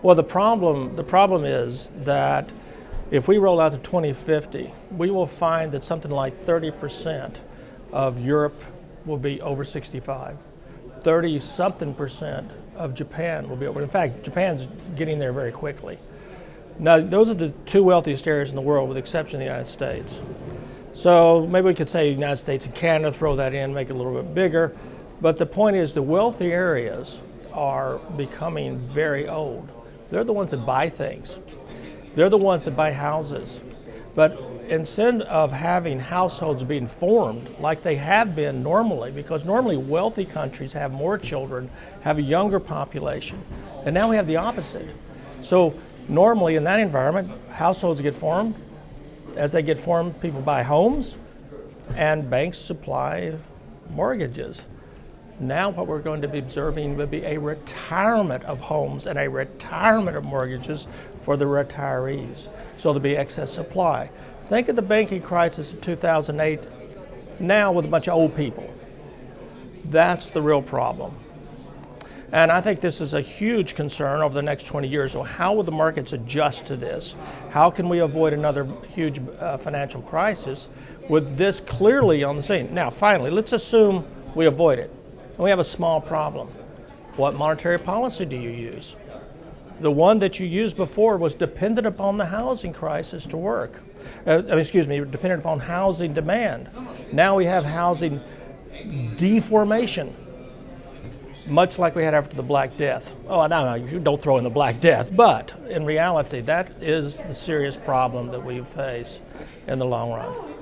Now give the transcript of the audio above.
Well, the problem is that if we roll out to 2050, we will find that something like 30% of Europe will be over 65. 30-something% of Japan will be over. In fact, Japan's getting there very quickly. Now, those are the two wealthiest areas in the world, with the exception of the United States. So maybe we could say United States and Canada, throw that in, make it a little bit bigger. But the point is, the wealthy areas are becoming very old. They're the ones that buy things. They're the ones that buy houses. But instead of having households being formed like they have been normally, because normally wealthy countries have more children, have a younger population, and now we have the opposite. So normally in that environment, households get formed. As they get formed, people buy homes, and banks supply mortgages. Now what we're going to be observing will be a retirement of homes and a retirement of mortgages for the retirees. So there'll be excess supply. Think of the banking crisis of 2008 now with a bunch of old people. That's the real problem. And I think this is a huge concern over the next 20 years. So how will the markets adjust to this? How can we avoid another huge financial crisis with this clearly on the scene? Now, finally, let's assume we avoid it. And we have a small problem. What monetary policy do you use? The one that you used before was dependent upon the housing crisis to work. Dependent upon housing demand. Now we have housing deformation, much like we had after the Black Death. Oh, no, you don't throw in the Black Death, but in reality, that is the serious problem that we face in the long run.